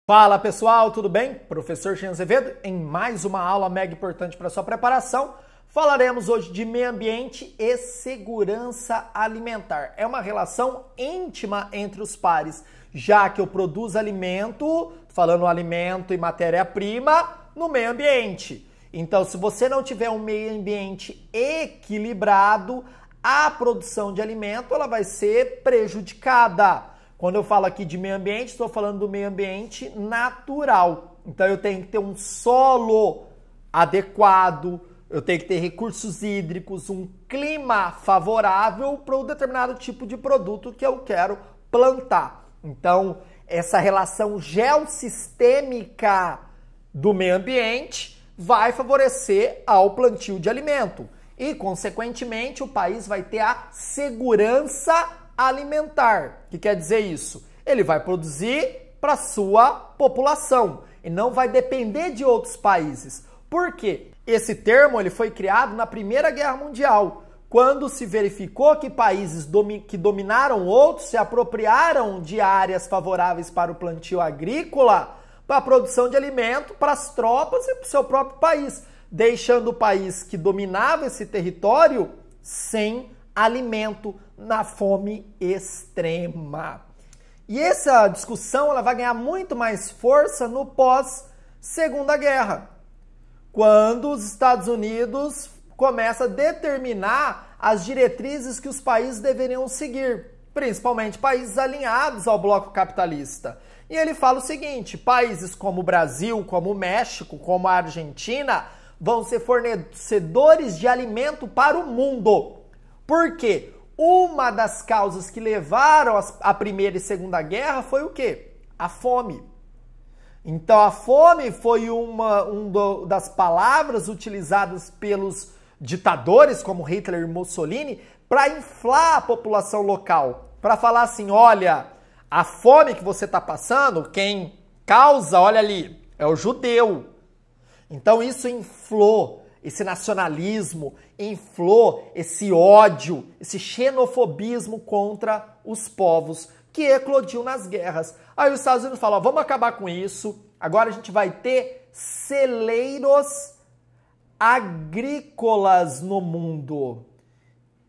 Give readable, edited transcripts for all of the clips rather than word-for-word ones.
Fala pessoal, tudo bem? Professor Jean Azevedo em mais uma aula mega importante para sua preparação. Falaremos hoje de meio ambiente e segurança alimentar. É uma relação íntima entre os pares, já que eu produzo alimento, falando alimento e matéria-prima, no meio ambiente. Então, se você não tiver um meio ambiente equilibrado, a produção de alimento ela vai ser prejudicada. Quando eu falo aqui de meio ambiente, estou falando do meio ambiente natural. Então eu tenho que ter um solo adequado, eu tenho que ter recursos hídricos, um clima favorável para um determinado tipo de produto que eu quero plantar. Então, essa relação geossistêmica do meio ambiente vai favorecer ao plantio de alimento. E, consequentemente, o país vai ter a segurança alimentar. O que quer dizer isso? Ele vai produzir para sua população e não vai depender de outros países. Por quê? Esse termo ele foi criado na Primeira Guerra Mundial, quando se verificou que países que dominaram outros se apropriaram de áreas favoráveis para o plantio agrícola, para a produção de alimento, para as tropas e para o seu próprio país, deixando o país que dominava esse território sem alimento, na fome extrema. E essa discussão ela vai ganhar muito mais força no pós-Segunda Guerra, quando os Estados Unidos começam a determinar as diretrizes que os países deveriam seguir, principalmente países alinhados ao bloco capitalista. E ele fala o seguinte: países como o Brasil, como o México, como a Argentina vão ser fornecedores de alimento para o mundo. Por quê? Uma das causas que levaram a Primeira e Segunda Guerra foi o quê? A fome. Então a fome foi uma das palavras utilizadas pelos ditadores como Hitler e Mussolini para inflar a população local. Para falar assim, olha, a fome que você está passando, quem causa, olha ali, é o judeu. Então isso inflou esse nacionalismo, inflou esse ódio, esse xenofobismo contra os povos que eclodiu nas guerras. Aí os Estados Unidos falam, vamos acabar com isso, agora a gente vai ter celeiros agrícolas no mundo.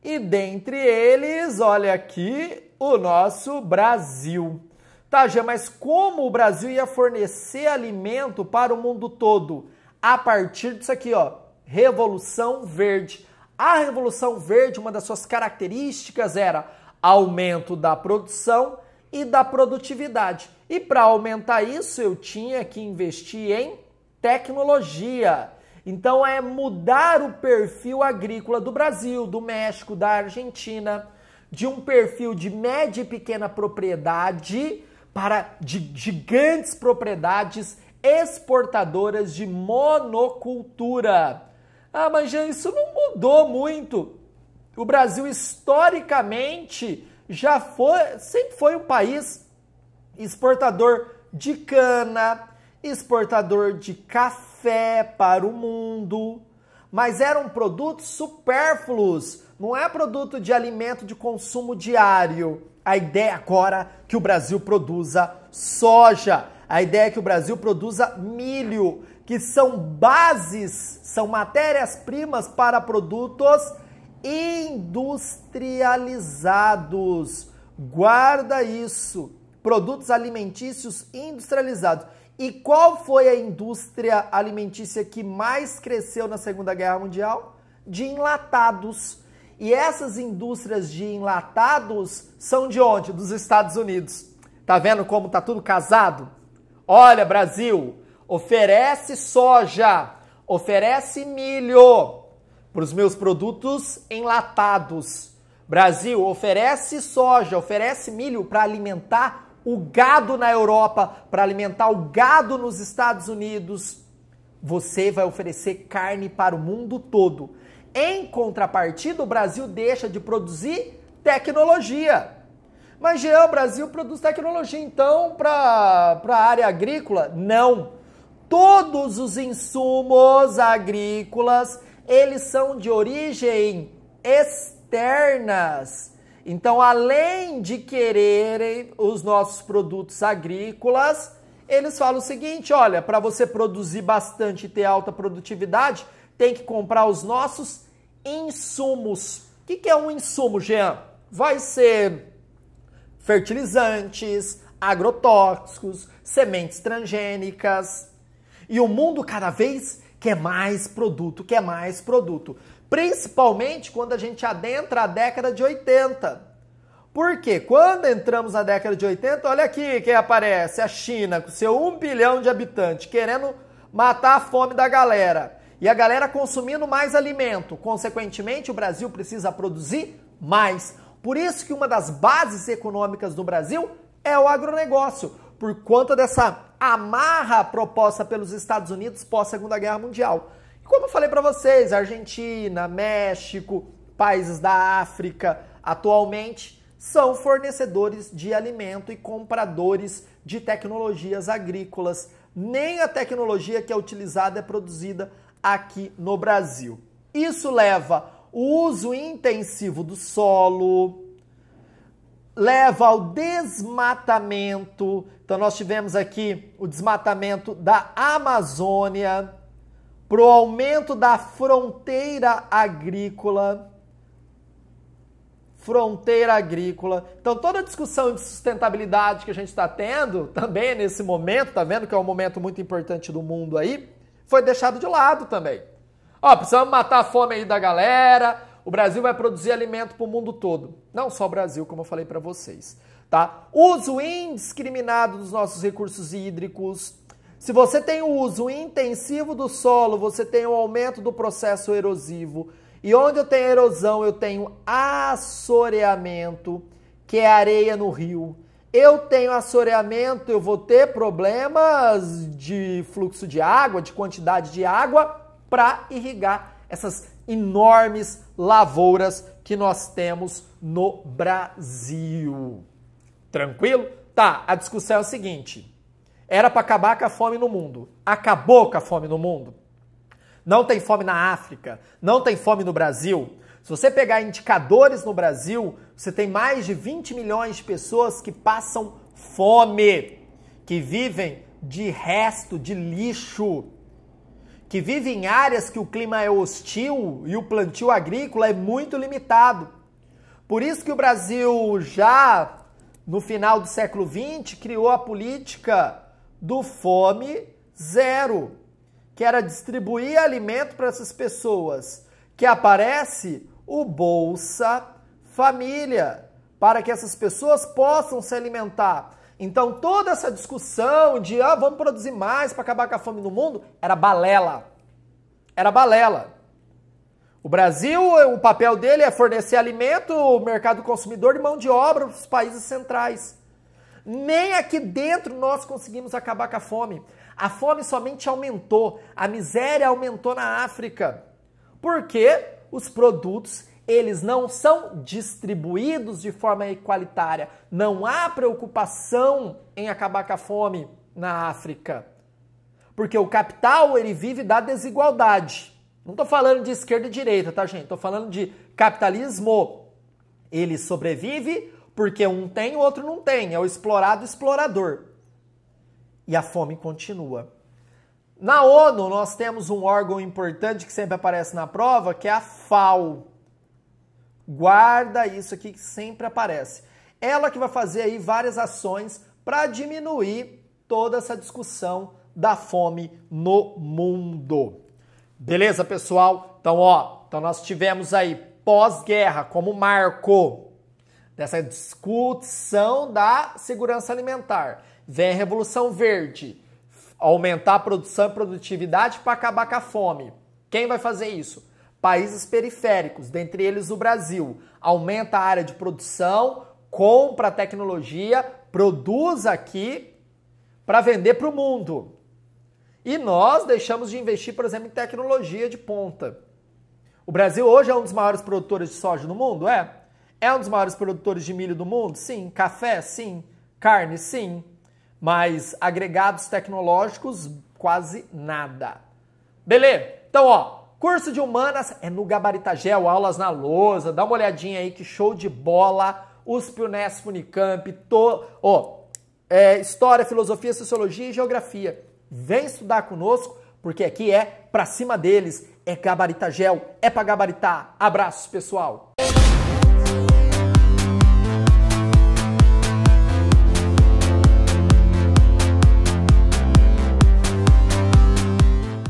E dentre eles, olha aqui, o nosso Brasil. Tá, Gê, mas como o Brasil ia fornecer alimento para o mundo todo? A partir disso aqui, ó, Revolução Verde. A Revolução Verde, uma das suas características era aumento da produção e da produtividade. E para aumentar isso, eu tinha que investir em tecnologia. Então é mudar o perfil agrícola do Brasil, do México, da Argentina, de um perfil de média e pequena propriedade para de gigantes propriedades exportadoras de monocultura. Ah, mas Jean, isso não mudou muito. O Brasil, historicamente, sempre foi um país exportador de cana, exportador de café para o mundo, mas eram produtos supérfluos, não é produto de alimento de consumo diário. A ideia agora é que o Brasil produza soja, a ideia é que o Brasil produza milho, que são bases, são matérias-primas para produtos industrializados. Guarda isso, produtos alimentícios industrializados. E qual foi a indústria alimentícia que mais cresceu na Segunda Guerra Mundial? De enlatados. E essas indústrias de enlatados são de onde? Dos Estados Unidos. Tá vendo como tá tudo casado? Olha, Brasil, oferece soja, oferece milho para os meus produtos enlatados. Brasil, oferece soja, oferece milho para alimentar o gado na Europa, para alimentar o gado nos Estados Unidos. Você vai oferecer carne para o mundo todo. Em contrapartida, o Brasil deixa de produzir tecnologia. Mas, Jean, o Brasil produz tecnologia, então, para a área agrícola? Não. Todos os insumos agrícolas, eles são de origem externas. Então, além de quererem os nossos produtos agrícolas, eles falam o seguinte, olha, para você produzir bastante e ter alta produtividade, tem que comprar os nossos insumos. O que é um insumo, Jean? Vai ser fertilizantes, agrotóxicos, sementes transgênicas. E o mundo cada vez quer mais produto, quer mais produto. Principalmente quando a gente adentra a década de 80. Por quê? Quando entramos na década de 80, olha aqui quem aparece, a China, com seu 1 bilhão de habitantes, querendo matar a fome da galera. E a galera consumindo mais alimento. Consequentemente, o Brasil precisa produzir mais. Por isso que uma das bases econômicas do Brasil é o agronegócio, por conta dessa amarra proposta pelos Estados Unidos pós-Segunda Guerra Mundial. E como eu falei para vocês, Argentina, México, países da África, atualmente, são fornecedores de alimento e compradores de tecnologias agrícolas. Nem a tecnologia que é utilizada é produzida aqui no Brasil. Isso leva o uso intensivo do solo, leva ao desmatamento. Então nós tivemos aqui o desmatamento da Amazônia, para o aumento da fronteira agrícola. Então toda a discussão de sustentabilidade que a gente está tendo, também nesse momento, tá vendo que é um momento muito importante do mundo aí, foi deixado de lado também. Ó, precisamos matar a fome aí da galera, o Brasil vai produzir alimento para o mundo todo. Não só o Brasil, como eu falei para vocês, tá? Uso indiscriminado dos nossos recursos hídricos. Se você tem o uso intensivo do solo, você tem o aumento do processo erosivo. E onde eu tenho erosão, eu tenho assoreamento, que é areia no rio. Eu tenho assoreamento, eu vou ter problemas de fluxo de água, de quantidade de água para irrigar essas enormes lavouras que nós temos no Brasil. Tranquilo? Tá, a discussão é o seguinte. Era para acabar com a fome no mundo. Acabou com a fome no mundo? Não tem fome na África, não tem fome no Brasil. Se você pegar indicadores no Brasil, você tem mais de 20 milhões de pessoas que passam fome, que vivem de resto, de lixo, que vivem em áreas que o clima é hostil e o plantio agrícola é muito limitado. Por isso que o Brasil já no final do século XX criou a política do Fome Zero, que era distribuir alimento para essas pessoas, que aparece o Bolsa Família, para que essas pessoas possam se alimentar. Então toda essa discussão de vamos produzir mais para acabar com a fome no mundo, era balela. Era balela. O Brasil, o papel dele é fornecer alimento, o mercado consumidor de mão de obra para os países centrais. Nem aqui dentro nós conseguimos acabar com a fome. A fome somente aumentou, a miséria aumentou na África. Porque os produtos, eles não são distribuídos de forma igualitária. Não há preocupação em acabar com a fome na África. Porque o capital, ele vive da desigualdade. Não estou falando de esquerda e direita, tá, gente? Estou falando de capitalismo. Ele sobrevive porque um tem, o outro não tem. É o explorado e explorador. E a fome continua. Na ONU, nós temos um órgão importante que sempre aparece na prova, que é a FAO. Guarda isso aqui que sempre aparece. Ela que vai fazer aí várias ações para diminuir toda essa discussão da fome no mundo. Beleza, pessoal? Então nós tivemos aí pós-guerra como marco dessa discussão da segurança alimentar. Vem a Revolução Verde, aumentar a produção e produtividade para acabar com a fome. Quem vai fazer isso? Países periféricos, dentre eles o Brasil. Aumenta a área de produção, compra a tecnologia, produz aqui para vender para o mundo. E nós deixamos de investir, por exemplo, em tecnologia de ponta. O Brasil hoje é um dos maiores produtores de soja do mundo? É. É um dos maiores produtores de milho do mundo? Sim. Café? Sim. Carne? Sim. Mas agregados tecnológicos, quase nada. Beleza? Então, curso de Humanas é no Gabaritagel, aulas na lousa, dá uma olhadinha aí que show de bola, USP, Unesp, Unicamp, História, Filosofia, Sociologia e Geografia. Vem estudar conosco, porque aqui é pra cima deles, é gabaritagel, é pra gabaritar. Abraços, pessoal!